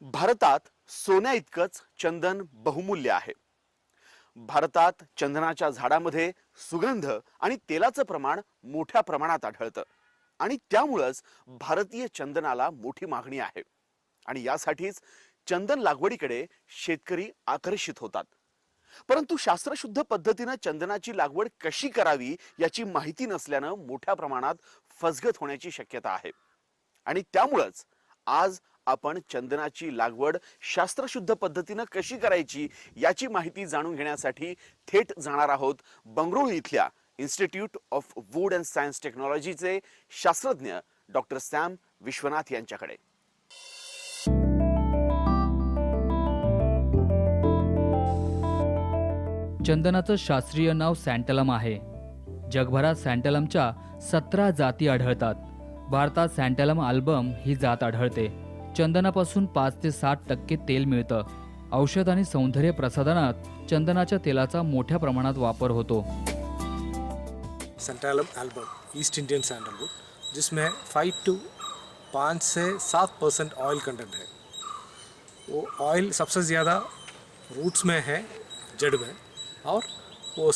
भारतात सोन्या इतकंच चंदन बहुमूल्य आहे. भारतात चंदनाच्या झाडामध्ये सुगंध आणि तेलाचं प्रमाण मोठ्या प्रमाणात आढळतं आणि त्यामुळेच भारतीय चंदनाला मोठी मागणी आहे. आणि यासाठीच चंदन लागवडीकडे शेतकरी आकर्षित होतात. परंतु शास्त्रशुद्ध पद्धतीने चंदनाची लागवड कशी करावी याची माहिती नसल्यानं मोठ्या प्रमाणात फसगत होण्याची शक्यता आहे. आणि त्यामुळेच आज आपण चंदनाची लागवड शास्त्रशुद्ध पद्धतीने कशी करायची याची माहिती जाणून घेण्यासाठी थेट जाणार आहोत बंगळुरू इथल्या institute of wood and science टेक्नॉलॉजीचे शास्त्रज्ञ डॉक्टर सॅम विश्वनाथ यांच्याकडे. चंदनाचं शास्त्रीय नाव सॅन्टलम आहे. जगभरात सॅन्टलमच्या 17 जाती आढळतात. भारतात सॅन्टलम अल्बम ही जात आढळते. चंदनापासून 5 ते 7% तेल मिळतं. औषध आणि सौंदर्य प्रसाधनात चंदनाच्या तेलाचा मोठ्या प्रमाणात वापर होतो. सैंटलम एल्बम ईस्ट इंडियन सैंडलवुड, जिसमें 5 से 7% ऑयल कंटेंट है. वो ऑयल सबसे ज़्यादा रूट्स में है, जड़ में, और वो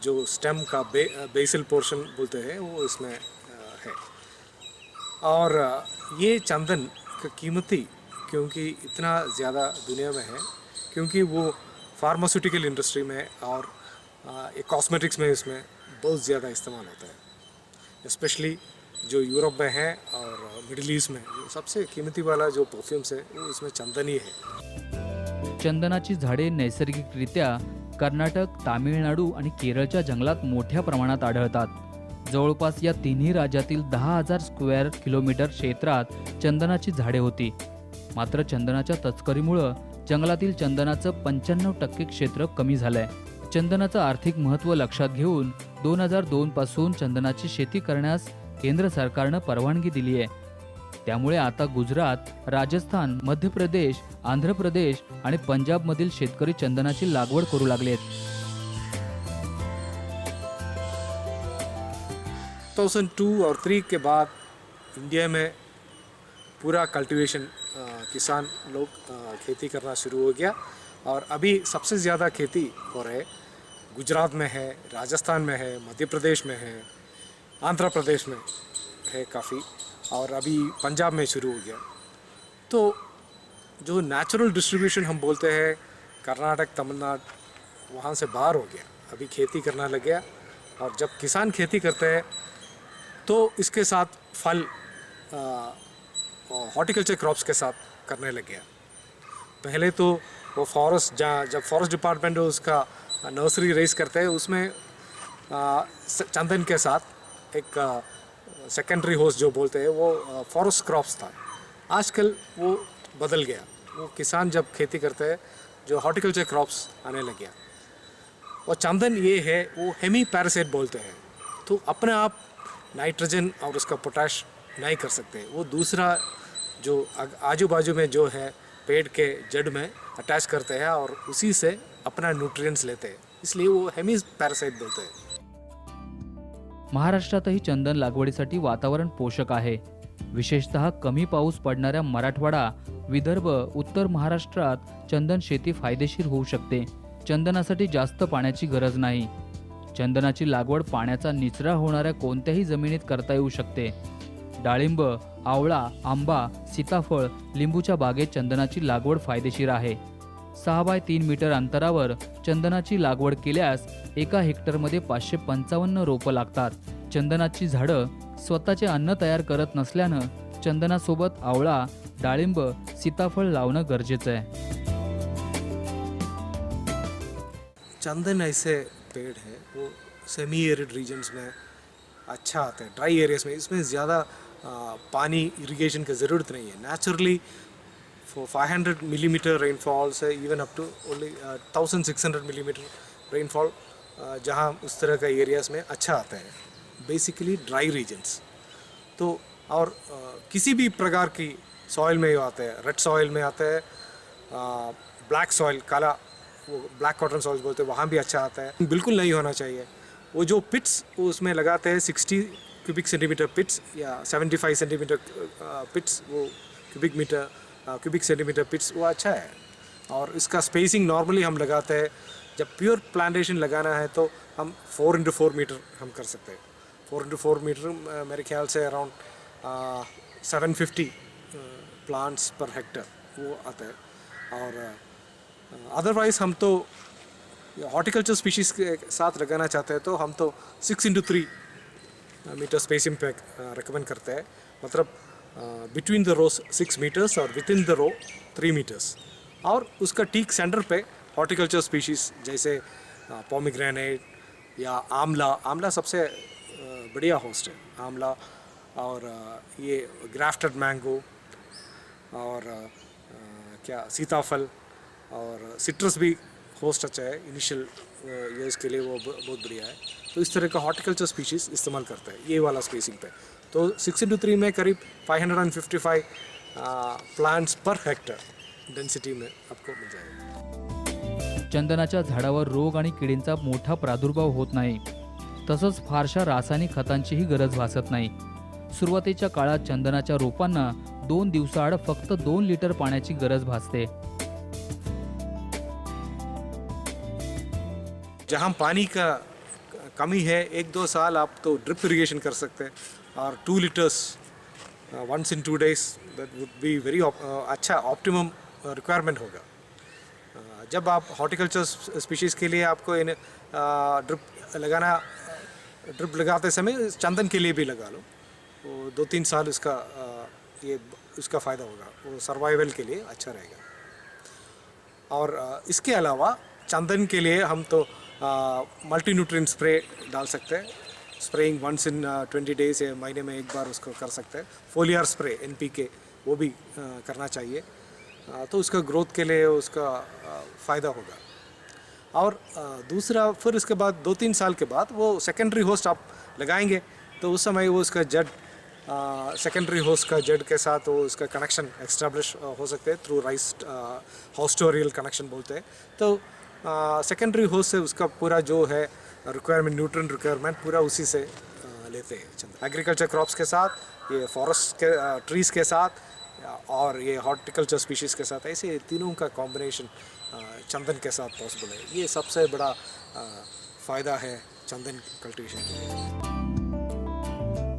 जो स्टेम का बेसल पोर्शन बोलते हैं वो इसमें है. और ये चंदन का कीमती क्योंकि इतना ज़्यादा दुनिया में है, क्योंकि वो फार्मास्यूटिकल इंडस्ट्री में और कॉस्मेटिक्स में इसमें बहुत ज़्यादा इस्तेमाल होता है. स्पेशली जो यूरोप में है और मिडिल ईस्ट में जो सबसे कीमती वाला जो परफ्यूम्स है वो इसमें चंदन ही है. चंदनाची झाडे नैसर्गिकरित्या कर्नाटक, तामिळनाडू आणि केरळच्या जंगलात मोठ्या प्रमाणात आढळतात. जवळपास या तिन्ही राज्यातील 10,000 स्क्वेअर किलोमीटर क्षेत्रात चंदनाची झाडे होती. मात्र चंदनाच्या तस्करीमुळं जंगलातील चंदनाचं 95% क्षेत्र कमी झालंय. चंदनाचं आर्थिक महत्त्व लक्षात घेऊन 2002 पासून चंदनाची शेती करण्यास केंद्र सरकारनं परवानगी दिली आहे. त्यामुळे आता गुजरात, राजस्थान, मध्य प्रदेश, आंध्र प्रदेश आणि पंजाबमधील शेतकरी चंदनाची लागवड करू लागलेत. 2002 और 3 के बाद इंडिया में पूरा कल्टीवेशन किसान लोग खेती करना शुरू हो गया. और अभी सबसे ज़्यादा खेती हो रहे गुजरात में है, राजस्थान में है, मध्य प्रदेश में है, आंध्र प्रदेश में है काफ़ी, और अभी पंजाब में शुरू हो गया. तो जो नेचुरल डिस्ट्रीब्यूशन हम बोलते हैं कर्नाटक, तमिलनाडु, वहाँ से बाहर हो गया. अभी खेती करना लग गया. और जब किसान खेती करते हैं तो इसके साथ फल हॉर्टिकल्चर क्रॉप्स के साथ करने लग गया. पहले तो वो फॉरेस्ट जब फॉरेस्ट डिपार्टमेंट उसका नर्सरी रेस करते हैं, उसमें चंदन के साथ एक सेकेंडरी होस्ट जो बोलते हैं वो फॉरेस्ट क्रॉप्स था. आजकल वो बदल गया. वो किसान जब खेती करते हैं जो हॉर्टिकल्चर क्रॉप्स आने लग गया. और चंदन ये है वो हेमी पैरासाइट बोलते हैं. तो अपने आप नाइट्रोजन और उसका पोटाश नहीं कर सकते. वो दूसरा जो आजू बाजू में जो है पेड़ के जड़ में अटैच करते हैं और उसी से अपना न्यूट्रिएंट्स लेते हैं. इसलिए वो हेमी पैरासाइट बोलते हैं. महाराष्ट्रातही चंदन लागवडीसाठी वातावरण पोषक आहे. विशेषतः कमी पाऊस पडणाऱ्या मराठवाडा, विदर्भ, उत्तर महाराष्ट्रात चंदन शेती फायदेशीर होऊ शकते. चंदनासाठी जास्त पाण्याची गरज नाही. चंदनाची लागवड पाण्याचा निचरा होणाऱ्या कोणत्याही जमिनीत करता येऊ शकते. डाळिंब, आवळा, आंबा, सीताफळ, लिंबूच्या बागेत चंदनाची लागवड फायदेशीर आहे. 6 बाय 3 मीटर अंतरावर चंदनाची लागवड केल्यास 1 हेक्टरमध्ये 555 रोपं लागतात. चंदनाची झाडं स्वतःचे अन्न तयार करत नसल्यानं चंदनासोबत आवळा, डाळिंब, सीताफळ लावणं गरजेचं आहे. चंदन ऐसे पेड़ है वो सेमी एरिड रीजन्स में अच्छा आता है. ड्राई एरियाज में इसमें ज़्यादा पानी इरिगेशन की ज़रूरत नहीं है. नेचुरली for 500 millimeter rainfall से even up to only 1600 millimeter rainfall जहाँ उस तरह का एरियाज़ में अच्छा आता है. Basically dry regions. तो और किसी भी प्रकार की सॉइल में आते हैं. रेड सॉइल में आते हैं, ब्लैक सॉइल, काला वो ब्लैक कॉटन सॉइल बोलते हैं, वहाँ भी अच्छा आता है. बिल्कुल नहीं होना चाहिए. वो जो पिट्स वो उसमें लगाते हैं 60 क्यूबिक सेंटीमीटर पिट्स या 75 सेंटीमीटर पिट्स वो क्यूबिक मीटर क्यूबिक सेंटीमीटर पिट्स, वो अच्छा है। और इसका स्पेसिंग नॉर्मली हम लगाते हैं, जब प्योर प्लांटेशन लगाना है तो हम 4x4 मीटर हम कर सकते हैं। 4x4 मीटर मेरे ख्याल से अराउंड 750 प्लांट्स पर हेक्टर वो आता है। और अदरवाइज़ हम तो हॉर्टिकल्चर स्पीशीज़ के साथ लगाना चाहते हैं तो हम तो 6x3 मीटर स्पेसिंग पे रिकमेंड करते हैं। मतलब बिटवीन द रोज 6 मीटर्स और within the row 3 meters. और उसका ठीक सेंटर पे हॉर्टिकल्चर स्पीशीज़ जैसे पोमीग्रेनेट या आमला सबसे बढ़िया होस्ट है, आमला। और ये ग्राफ्टेड मैंगो और क्या सीताफल और सिट्रस भी होस्ट अच्छा है इनिशियल ईयर्स के लिए, वो बहुत बढ़िया है। तो इस तरह का हॉर्टिकल्चर स्पीशीज़ इस्तेमाल करता है ये वाला स्पेसिंग पे। तो 6x3 में करीब 555 प्लांट्स पर हेक्टर डेंसिटी में आपको मिल जाएगा। चंदनाच्या झाडावर रोग आणि किडींचा मोठा प्रादुर्भाव होत नाही, तसंच फारशा रासायनिक खतांचीही गरज भासत नाही। सुरुवातीच्या काळात चंदनाच्या रोपांना 2 दिवसाआड फक्त 2 लिटर पाण्याची गरज भासते। जहाँ पानी का कमी है 1-2 साल आप तो ड्रिप इरिगेशन कर सकते हैं, और 2 liters once in 2 days, that would be very अच्छा ऑप्टिमम रिक्वायरमेंट होगा। जब आप हॉर्टिकल्चर स्पीशीज़ के लिए आपको इन ड्रिप लगाते समय चंदन के लिए भी लगा लो, वो 2-3 साल उसका फ़ायदा होगा, वो सर्वाइवल के लिए अच्छा रहेगा। और इसके अलावा चंदन के लिए हम तो मल्टी न्यूट्रिएंट स्प्रे डाल सकते हैं। स्प्रेइंग वंस इन 20 days या महीने में एक बार उसको कर सकते हैं। फोलियर स्प्रे NPK वो भी करना चाहिए, तो उसका ग्रोथ के लिए उसका फ़ायदा होगा। और दूसरा फिर इसके बाद 2-3 साल के बाद वो सेकेंडरी होस्ट आप लगाएंगे, तो उस समय वो उसका जड़ सेकेंडरी होस्ट का जड़ के साथ वो उसका कनेक्शन एस्टेब्लिश हो सकते हैं थ्रू राइस हॉस्टोरियल कनेक्शन बोलते हैं। तो सेकेंडरी होस्ट से उसका पूरा जो है रिक्वायरमेंट, न्यूट्रिएंट रिक्वायरमेंट पूरा उसी से लेते हैं। एग्रीकल्चर क्रॉप्स के साथ, ये फॉरेस्ट के ट्रीज़ के साथ और ये हॉर्टिकल्चर स्पीशीज़ के साथ, ऐसे तीनों का कॉम्बिनेशन चंदन के साथ पॉसिबल है। ये सबसे बड़ा फ़ायदा है चंदन कल्टिवेशन के लिए।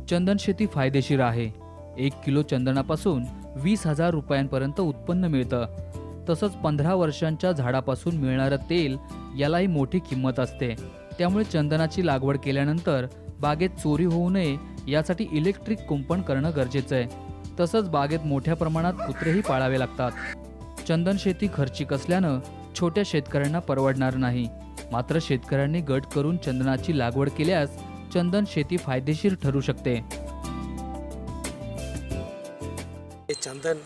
चंदन शेती फायदेशीर आहे। 1 किलो चंदनापासून 20,000 रुपयांपर्यंत उत्पन्न मिळतं। तसंच 15 वर्षांच्या झाडापासून मिळणारं तेल यालाही मोठी किंमत असते। त्यामुळे चंदनाची लागवड केल्यानंतर बागेत चोरी होऊ नये यासाठी इलेक्ट्रिक कुंपण करणं गरजेचं आहे। तसंच बागेत मोठ्या प्रमाणात कुत्रेही पाळावे लागतात। चंदन शेती खर्चिक असल्यानं छोट्या शेतकऱ्यांना परवडणार नाही। मात्र शेतकऱ्यांनी गट करून चंदनाची लागवड केल्यास चंदन शेती फायदेशीर ठरू शकते। चंदन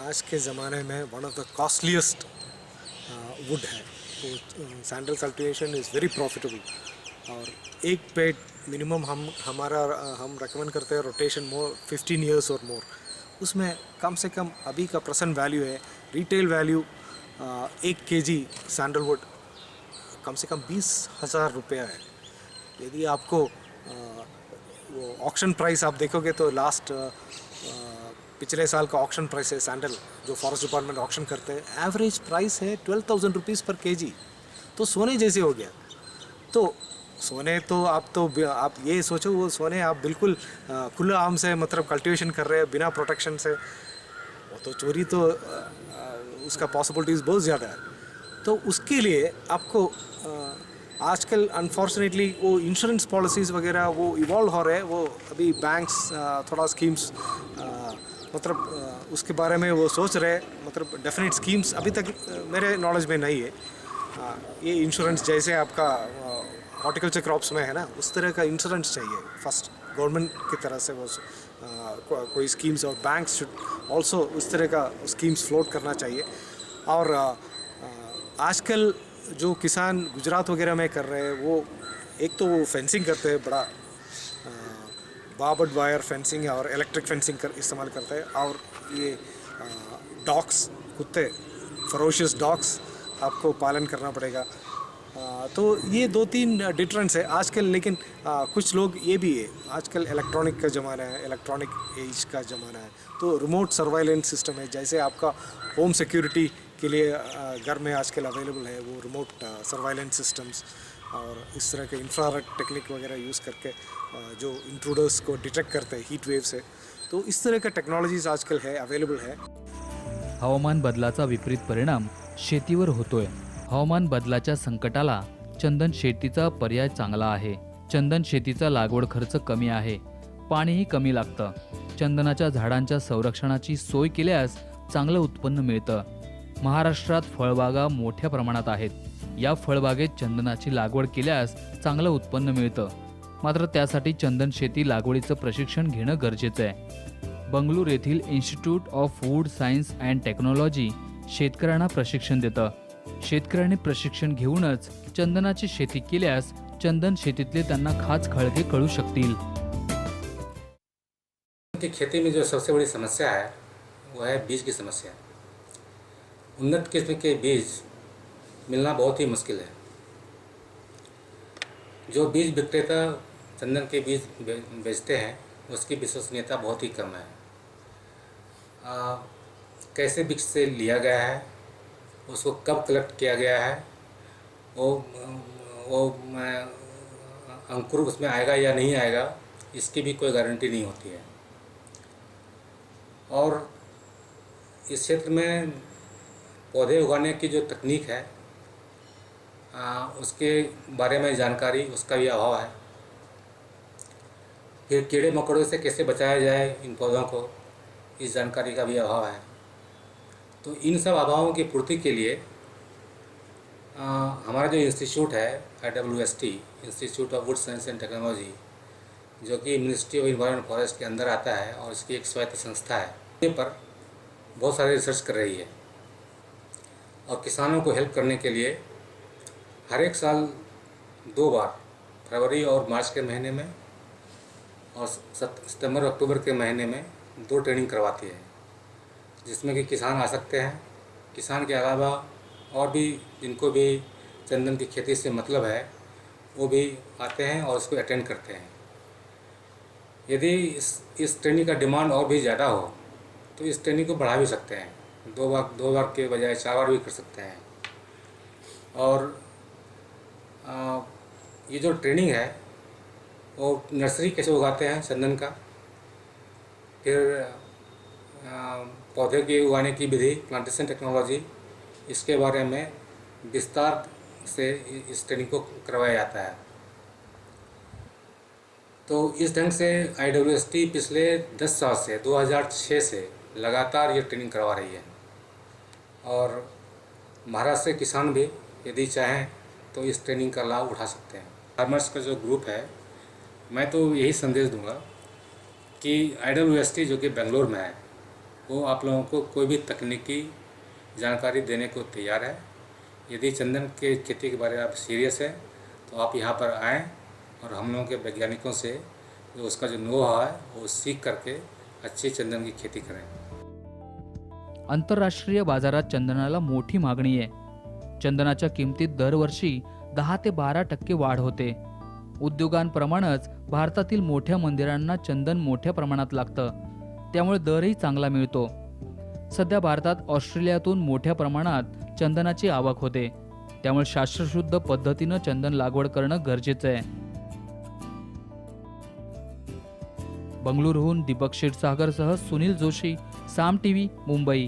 आज के ज़माने में one of the costliest would है। तो sandal cultivation is very profitable. और एक पेड़ मिनिमम हम रेकमेंड करते हैं रोटेशन मोर 15 years और मोर। उसमें कम से कम अभी का प्रेजेंट वैल्यू है, रिटेल वैल्यू 1 kg सैंडलवुड कम से कम 20,000 रुपया है। यदि आपको वो ऑक्शन प्राइस आप देखोगे तो लास्ट पिछले साल का ऑक्शन प्राइस है सैंडल जो फॉरेस्ट डिपार्टमेंट ऑक्शन करते हैं, एवरेज प्राइस है 12,000 रुपीज़ पर kg। तो सोने जैसे हो गया। तो सोने तो आप ये सोचो, वो सोने आप बिल्कुल खुला आम से मतलब कल्टीवेशन कर रहे हैं बिना प्रोटेक्शन से, वो तो चोरी तो उसका पॉसिबिलिटीज़ बहुत ज़्यादा है। तो उसके लिए आपको आजकल अनफॉर्चुनेटली वो इंश्योरेंस पॉलिसीज़ वगैरह वो इवॉल्व हो रहे हैं। वो अभी बैंक्स थोड़ा स्कीम्स मतलब उसके बारे में वो सोच रहे हैं, मतलब डेफिनेट स्कीम्स अभी तक मेरे नॉलेज में नहीं है। ये इंश्योरेंस जैसे आपका हॉर्टिकल्चर क्रॉप्स में है ना, उस तरह का इंश्योरेंस चाहिए फर्स्ट गवर्नमेंट की तरह से। वो कोई स्कीम्स और बैंक्स शुड ऑल्सो उस तरह का स्कीम्स फ्लोट करना चाहिए। और आजकल जो किसान गुजरात वगैरह में कर रहे हैं, वो एक तो वो फेंसिंग करते हैं, बड़ा बार्बड वायर फेंसिंग और इलेक्ट्रिक फेंसिंग इस्तेमाल करते हैं। और ये डॉग्स, कुत्ते, फरोशियस डॉग्स आपको पालन करना पड़ेगा। तो ये दो तीन डिफरेंस है आजकल, लेकिन कुछ लोग ये भी है, आजकल इलेक्ट्रॉनिक का ज़माना है, इलेक्ट्रॉनिक एज का ज़माना है, तो रिमोट सर्वाइलेंस सिस्टम है, जैसे आपका होम सिक्योरिटी के लिए घर में आजकल अवेलेबल है वो रिमोट सर्वाइलेंस सिस्टम्स, और इस तरह के इंफ्रारेड टेक्निक वगैरह यूज़ करके जो इंट्रूडर्स को डिटेक्ट करते हैं हीट वेव से, तो इस तरह का टेक्नोलॉजीज आजकल है, अवेलेबल है। हवामान बदलाचा विपरीत परिणाम शेतीवर होतोय. हवामान बदलाच्या संकटाला चंदन शेतीचा पर्याय चांगला आहे. चंदन शेतीचा लागवड खर्च कमी आहे, पाणीही कमी लागतं. चंदनाच्या झाडांच्या संरक्षणाची सोय केल्यास चांगलं उत्पन्न मिळतं. महाराष्ट्रात फळबागा मोठ्या प्रमाणात आहेत. या फळबागेत चंदनाची लागवड केल्यास चांगलं उत्पन्न मिळतं. मात्र त्यासाठी चंदन शेती लागवडीचं प्रशिक्षण घेणं गरजेचं आहे. बंगळूर येथील institute of would science and technology शेतकऱ्यांना प्रशिक्षण देतं. शेतकऱ्यांनी प्रशिक्षण घेऊनच चंदनाची शेती केल्यास चंदन शेतीतले त्यांना खास खळगे कळू शकतील. की खेती में जो सबसे बड़ी समस्या है वो है बीज की समस्या. उन्नत किस्म के बीज मिलना बहुत ही मुश्किल है. जो बीज विक्रेता चंदन के बीज बेचते हैं उसकी विश्वसनीयता बहुत ही कम है. कैसे बीज से लिया गया है, उसको कब कलेक्ट किया गया है, वो अंकुर उसमें आएगा या नहीं आएगा, इसकी भी कोई गारंटी नहीं होती है. और इस क्षेत्र में पौधे उगाने की जो तकनीक है उसके बारे में जानकारी उसका भी अभाव है. फिर कीड़े मकोड़ों से कैसे बचाया जाए इन पौधों को, इस जानकारी का भी अभाव है. तो इन सब अभावों की पूर्ति के लिए हमारा जो इंस्टीट्यूट है IWST, institute of would science and technology, जो कि मिनिस्ट्री ऑफ एनवायरनमेंट फॉरेस्ट के अंदर आता है और इसकी एक स्वायत्त संस्था है, पर बहुत सारे रिसर्च कर रही है. और किसानों को हेल्प करने के लिए हर एक साल 2 बार, फरवरी और मार्च के महीने में और सितंबर अक्टूबर के महीने में 2 ट्रेनिंग करवाती है, जिसमें कि किसान आ सकते हैं. किसान के अलावा और भी जिनको भी चंदन की खेती से मतलब है वो भी आते हैं और इसको अटेंड करते हैं. यदि इस ट्रेनिंग का डिमांड और भी ज़्यादा हो तो इस ट्रेनिंग को बढ़ा भी सकते हैं. 2 बार के बजाय 4 बार भी कर सकते हैं. और ये जो ट्रेनिंग है वो नर्सरी कैसे उगाते हैं चंदन का, फिर पौधे के उगाने की विधि, प्लांटेशन टेक्नोलॉजी, इसके बारे में विस्तार से इस ट्रेनिंग को करवाया जाता है. तो इस ढंग से IWST पिछले 10 साल से 2006 से लगातार ये ट्रेनिंग करवा रही है. और महाराष्ट्र के किसान भी यदि चाहें तो इस ट्रेनिंग का लाभ उठा सकते हैं. फार्मर्स का जो ग्रुप है, मैं तो यही संदेश दूंगा कि IWST जो कि बेंगलोर में है वो आप लोगों को कोई भी तकनीकी जानकारी देने को तैयार है. यदि चंदन के खेती के बारे में आप सीरियस हैं तो आप यहाँ पर आएँ और हम लोगों के वैज्ञानिकों से जो उसका जो नो-हाउ है वो सीख करके अच्छी चंदन की खेती करें. आंतरराष्ट्रीय बाजारात चंदनाला मोठी मागणी आहे. चंदनाच्या किमतीत दरवर्षी 10 ते 12% वाढ होते. उद्योगांप्रमाणेच भारतातील मोठ्या मंदिरांना चंदन मोठ्या प्रमाणात लागतं, त्यामुळे दरही चांगला मिळतो. सध्या भारतात ऑस्ट्रेलियातून मोठ्या प्रमाणात चंदनाची आवक होते, त्यामुळे शास्त्रशुद्ध पद्धतीनं चंदन लागवड करणं गरजेचं आहे. बंगळुरूहून दीपक क्षीरसागरसह सुनील जोशी, साम टीव्ही, मुंबई.